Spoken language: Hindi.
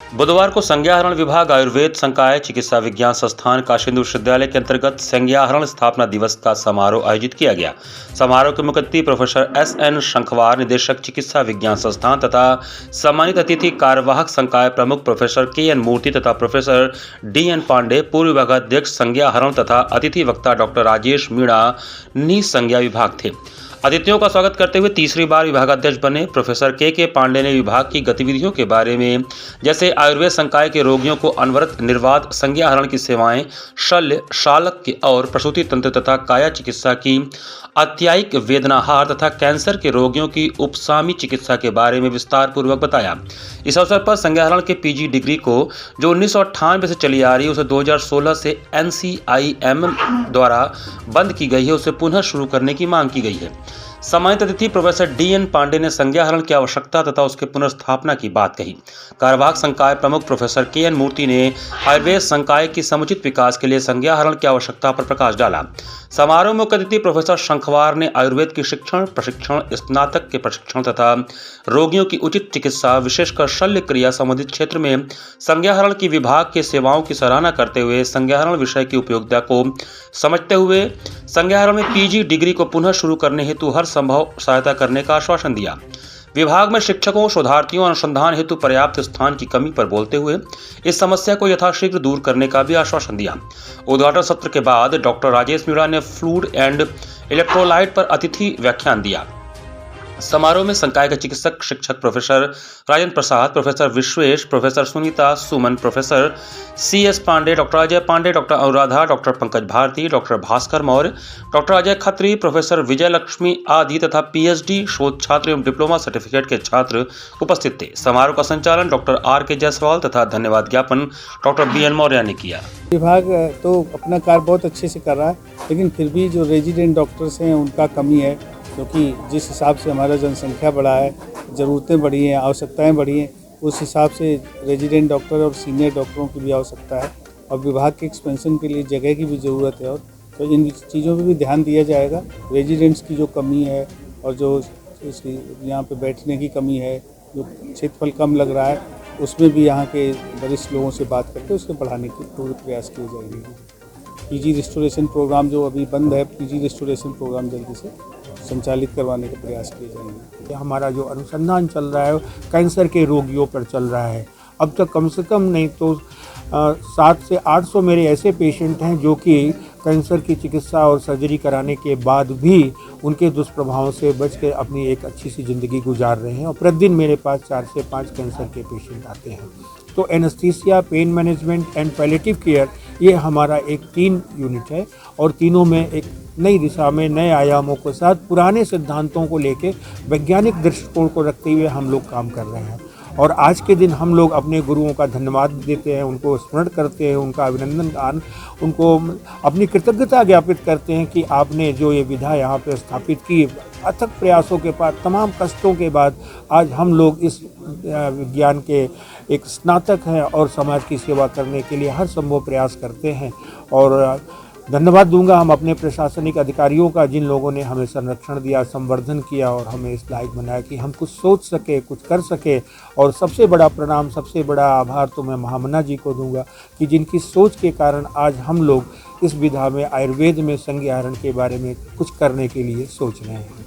बुधवार को संज्ञाहरण विभाग आयुर्वेद संकाय चिकित्सा विज्ञान संस्थान काशीनाथ विश्वविद्यालय के अंतर्गत संज्ञाहरण स्थापना दिवस का समारोह आयोजित किया गया। समारोह के मुख्य अतिथि प्रोफेसर एस.एन. शंखवार, निदेशक चिकित्सा विज्ञान संस्थान तथा सम्मानित अतिथि कार्यवाहक संकाय प्रमुख प्रोफेसर के.एन. मूर्ति तथा प्रोफेसर डी.एन. पांडे, पूर्व विभागाध्यक्ष संज्ञाहरण तथा अतिथि वक्ता डॉक्टर राजेश मीणा निसंज्ञा विभाग थे। अतिथियों का स्वागत करते हुए तीसरी बार विभागाध्यक्ष बने प्रोफेसर के पांडे ने विभाग की गतिविधियों के बारे में, जैसे आयुर्वेद संकाय के रोगियों को अनवरत निर्वात संज्ञाहरण की सेवाएं, शल्य, शालक्य और प्रसूति तंत्र तथा काया चिकित्सा की अत्यायिक वेदनाहार तथा कैंसर के रोगियों की उपसामी चिकित्सा के बारे में विस्तार पूर्वक बताया। इस अवसर पर संज्ञाहरण के पीजी डिग्री को जो 1998 से चली आ रही है, उसे 2016 से NCIM द्वारा बंद की गई है, उसे पुनः शुरू करने की मांग की गई है। सम्मानित अतिथि प्रोफेसर डी.एन. पांडे ने संज्ञाहरण की आवश्यकता तथा उसके पुनर्स्थापना की बात कही। कार्यवाहक संकाय प्रमुख प्रोफेसर के.एन. मूर्ति ने आयुर्वेद संकाय की समुचित विकास के लिए संज्ञाहरण की आवश्यकता पर प्रकाश डाला। समारोह में मुख्य अतिथि प्रोफेसर शंखवार ने आयुर्वेद की शिक्षण, प्रशिक्षण, स्नातक के प्रशिक्षण तथा रोगियों की उचित चिकित्सा, विशेषकर शल्य क्रिया संबंधित क्षेत्र में संज्ञाहरण की विभाग के सेवाओं की सराहना करते हुए संज्ञाहरण विषय की उपयोगिता को समझते हुए संज्ञाहरण में पीजी डिग्री को पुनः शुरू करने हेतु हर संभव सहायता करने का आश्वासन दिया। विभाग में शिक्षकों, शोधार्थियों और अनुसंधान हेतु पर्याप्त स्थान की कमी पर बोलते हुए इस समस्या को यथाशीघ्र दूर करने का भी आश्वासन दिया। उद्घाटन सत्र के बाद डॉक्टर राजेश मीणा ने फ्लूइड एंड इलेक्ट्रोलाइट पर अतिथि व्याख्यान दिया। समारोह में संकाय के चिकित्सक शिक्षक professor Rajendra Prasad, professor Vishwesh, professor Sunita Suman, professor C.S. Pande, doctor Ajay Pande, doctor Anuradha, doctor Pankaj Bharti, doctor Bhaskar Maurya, doctor Ajay Khatri, professor Vijay Laxmi आदि तथा PhD शोध छात्र एवं डिप्लोमा सर्टिफिकेट के छात्र उपस्थित थे। समारोह का संचालन डॉक्टर R.K. जायसवाल तथा धन्यवाद ज्ञापन डॉक्टर B.N. मौर्य ने किया। विभाग तो अपना कार्य बहुत अच्छे से कर रहा है, लेकिन फिर भी जो रेजिडेंट डॉक्टर्स हैं उनका कमी है, क्योंकि जिस हिसाब से हमारा जनसंख्या बढ़ा है, ज़रूरतें बढ़ी हैं, आवश्यकताएं बढ़ी हैं, उस हिसाब से रेजिडेंट डॉक्टर और सीनियर डॉक्टरों की भी आवश्यकता है और विभाग के एक्सपेंशन के लिए जगह की भी ज़रूरत है। और तो इन चीज़ों पे भी ध्यान दिया जाएगा। रेजिडेंट्स की जो कमी है और जो यहाँ पे बैठने की कमी है, जो क्षेत्रफल कम लग रहा है, उसमें भी यहाँ के वरिष्ठ लोगों से बात करके उसके बढ़ाने की पूरे प्रयास किए जाएंगे। पीजी रिस्टोरेशन प्रोग्राम जो अभी बंद है, पीजी रिस्टोरेशन प्रोग्राम जल्दी से संचालित करवाने का प्रयास किए जाएंगे। हमारा जो अनुसंधान चल रहा है कैंसर के रोगियों पर चल रहा है। अब तक कम से कम नहीं तो 700 से 800 मेरे ऐसे पेशेंट हैं जो कि कैंसर की चिकित्सा और सर्जरी कराने के बाद भी उनके दुष्प्रभावों से बच के अपनी एक अच्छी सी ज़िंदगी गुजार रहे हैं। और प्रतिदिन मेरे पास 4 से 5 कैंसर के पेशेंट आते हैं। तो anaesthesia, pain management and palliative care, ये हमारा एक 3 यूनिट है और तीनों में एक नई दिशा में नए आयामों के साथ पुराने सिद्धांतों को लेके वैज्ञानिक दृष्टिकोण को रखते हुए हम लोग काम कर रहे हैं। और आज के दिन हम लोग अपने गुरुओं का धन्यवाद देते हैं, उनको स्मरण करते हैं, उनका अभिनंदन, उनको अपनी कृतज्ञता ज्ञापित करते हैं कि आपने जो ये विधा यहाँ पे स्थापित की, अथक प्रयासों के बाद, तमाम कष्टों के बाद आज हम लोग इस विज्ञान के एक स्नातक हैं और समाज की सेवा करने के लिए हर संभव प्रयास करते हैं। और धन्यवाद दूंगा हम अपने प्रशासनिक अधिकारियों का, जिन लोगों ने हमें संरक्षण दिया, संवर्धन किया और हमें इस लायक बनाया कि हम कुछ सोच सके, कुछ कर सके। और सबसे बड़ा प्रणाम, सबसे बड़ा आभार तो मैं महामना जी को दूंगा कि जिनकी सोच के कारण आज हम लोग इस विधा में, आयुर्वेद में संज्ञाहरण के बारे में कुछ करने के लिए सोच रहे हैं।